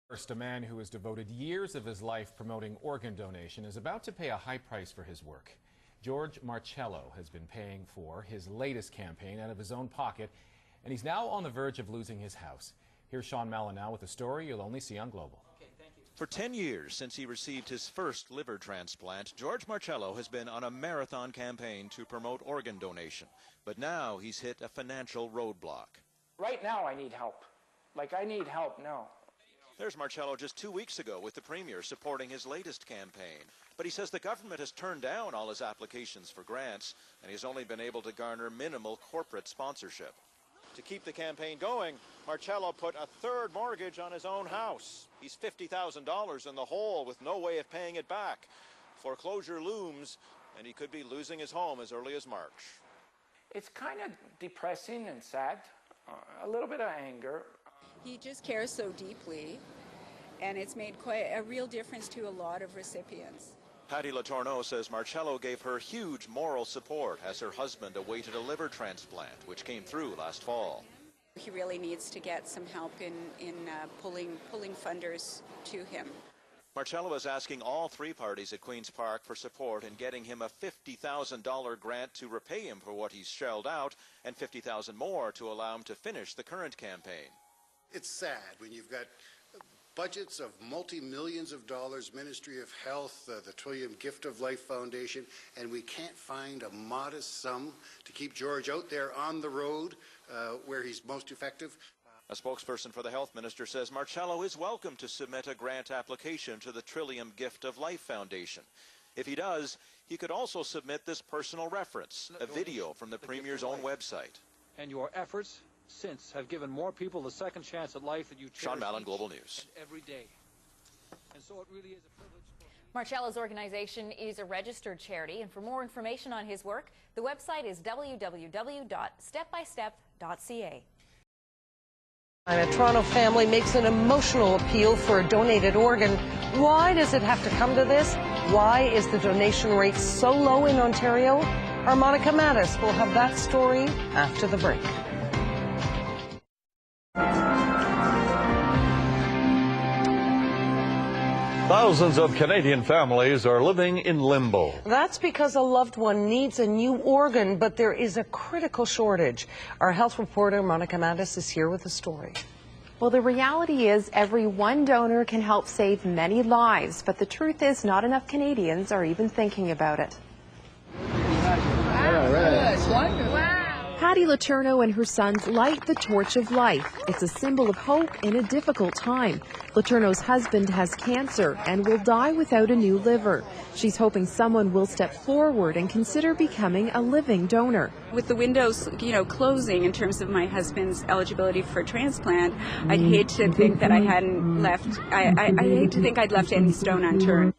First, a man who has devoted years of his life promoting organ donation is about to pay a high price for his work. George Marcello has been paying for his latest campaign out of his own pocket, and he's now on the verge of losing his house. Here's Sean Mallon now with a story you'll only see on Global. For 10 years since he received his first liver transplant, George Marcello has been on a marathon campaign to promote organ donation. But now he's hit a financial roadblock. Right now I need help. I need help now. There's Marcello just 2 weeks ago with the Premier supporting his latest campaign. But he says the government has turned down all his applications for grants, and he's only been able to garner minimal corporate sponsorship. To keep the campaign going, Marcello put a third mortgage on his own house. He's $50,000 in the hole with no way of paying it back. Foreclosure looms, and he could be losing his home as early as March. It's kind of depressing and sad, a little bit of anger. He just cares so deeply, and it's made quite a real difference to a lot of recipients. Patty Letourneau says Marcello gave her huge moral support as her husband awaited a liver transplant, which came through last fall. He really needs to get some help in pulling funders to him. Marcello is asking all three parties at Queen's Park for support in getting him a $50,000 grant to repay him for what he's shelled out, and $50,000 more to allow him to finish the current campaign. It's sad when you've got budgets of multi-millions of dollars, Ministry of Health, the Trillium Gift of Life Foundation, and we can't find a modest sum to keep George out there on the road where he's most effective. A spokesperson for the Health Minister says Marcello is welcome to submit a grant application to the Trillium Gift of Life Foundation. If he does, he could also submit this personal reference, a video from the Premier's own website. And your efforts since have given more people the second chance at life that you cherish. Sean Mallon, Global News. Every day. And so it really is a privilege. Marcello's organization is a registered charity, and for more information on his work, the website is www.stepbystep.ca. A Toronto family makes an emotional appeal for a donated organ. Why does it have to come to this? Why is the donation rate so low in Ontario? Our Monica Mattis will have that story after the break. Thousands of Canadian families are living in limbo. That's because a loved one needs a new organ, but there is a critical shortage. Our health reporter, Monica Mattis, is here with the story. Well, the reality is every one donor can help save many lives, but the truth is not enough Canadians are even thinking about it. Patty Letourneau and her sons light the torch of life. It's a symbol of hope in a difficult time. Letourneau's husband has cancer and will die without a new liver. She's hoping someone will step forward and consider becoming a living donor. With the windows, closing in terms of my husband's eligibility for transplant, I'd hate to think that I hadn't left. I hate to think I'd left any stone unturned.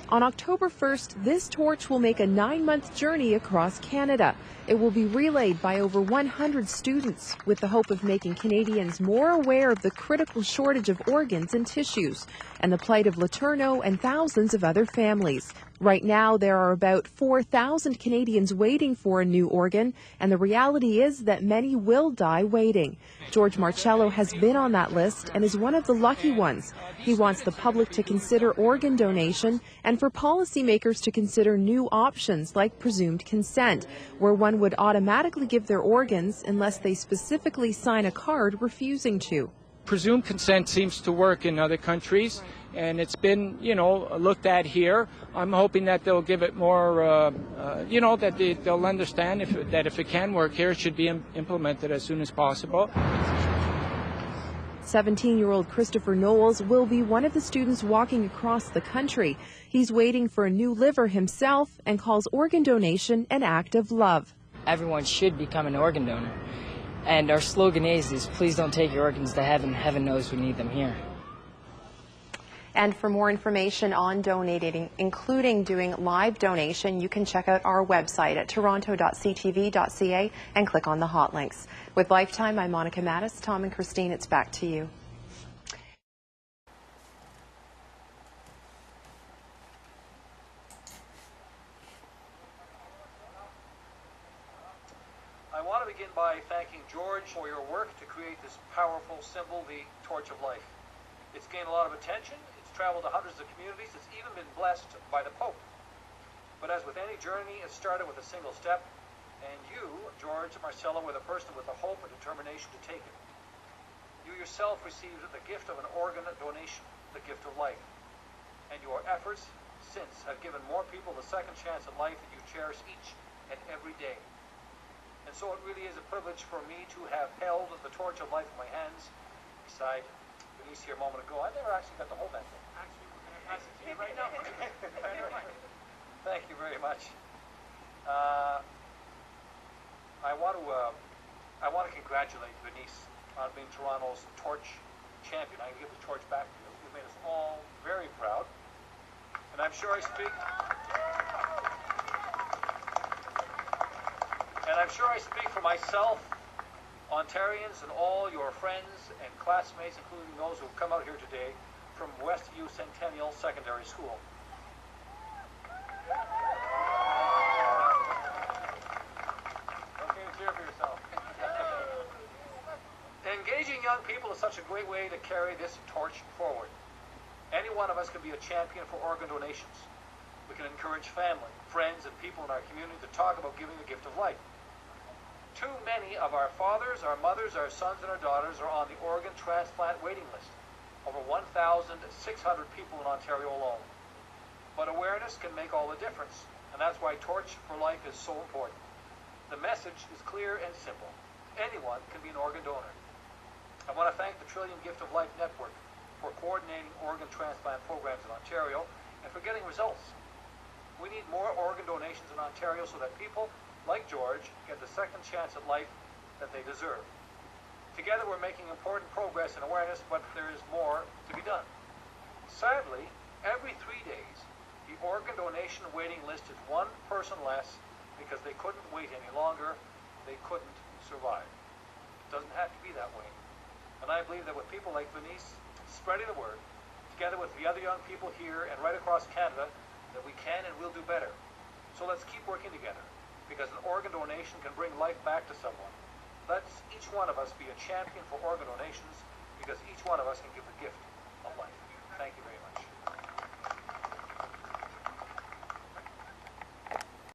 On October 1st, this torch will make a 9-month journey across Canada. It will be relayed by over 100 students with the hope of making Canadians more aware of the critical shortage of organs and tissues and the plight of Letourneau and thousands of other families. Right now, there are about 4,000 Canadians waiting for a new organ, and the reality is that many will die waiting. George Marcello has been on that list and is one of the lucky ones. He wants the public to consider organ donation and for policymakers to consider new options like presumed consent, where one would automatically give their organs unless they specifically sign a card refusing to. Presumed consent seems to work in other countries, and it's been, looked at here. I'm hoping that they'll give it more, that they'll understand that if it can work here, it should be implemented as soon as possible. 17-year-old Kristopher Knowles will be one of the students walking across the country. He's waiting for a new liver himself and calls organ donation an act of love. Everyone should become an organ donor. And our slogan is please don't take your organs to heaven. Heaven knows we need them here. And for more information on donating, including doing live donation, you can check out our website at toronto.ctv.ca and click on the hot links. With Lifetime, I'm Monica Mattis. Tom and Christine, it's back to you. I want to begin by thanking George for your work to create this powerful symbol, the Torch of Life. It's gained a lot of attention. It's traveled to hundreds of communities. It's even been blessed by the Pope. But as with any journey, it started with a single step, and you, George Marcello, were the person with the hope and determination to take it. You yourself received the gift of an organ donation, the gift of life. And your efforts since have given more people the second chance at life that you cherish each and every day. And so it really is a privilege for me to have held the torch of life in my hands beside Denise here a moment ago. I never actually got to hold that thing. Actually, we're going to pass it to you right now. Thank you very much. I want to congratulate Denise on being Toronto's torch champion. I'm going to give the torch back to you. You've made us all very proud. And I'm sure I speak for myself, Ontarians, and all your friends and classmates, including those who have come out here today from Westview Centennial Secondary School. Okay, cheer for yourself. Engaging young people is such a great way to carry this torch forward. Any one of us can be a champion for organ donations. We can encourage family, friends, and people in our community to talk about giving the gift of life. Too many of our fathers, our mothers, our sons, and our daughters are on the organ transplant waiting list. Over 1,600 people in Ontario alone. But awareness can make all the difference, and that's why Torch for Life is so important. The message is clear and simple. Anyone can be an organ donor. I want to thank the Trillium Gift of Life Network for coordinating organ transplant programs in Ontario and for getting results. We need more organ donations in Ontario so that people like George get the second chance at life that they deserve. Together we're making important progress in awareness, but there is more to be done. Sadly, every 3 days, the organ donation waiting list is one person less because they couldn't wait any longer, they couldn't survive. It doesn't have to be that way. And I believe that with people like Denise spreading the word, together with the other young people here and right across Canada, that we can and will do better. So let's keep working together, because an organ donation can bring life back to someone. Let's each one of us be a champion for organ donations, because each one of us can give the gift of life. Thank you very much.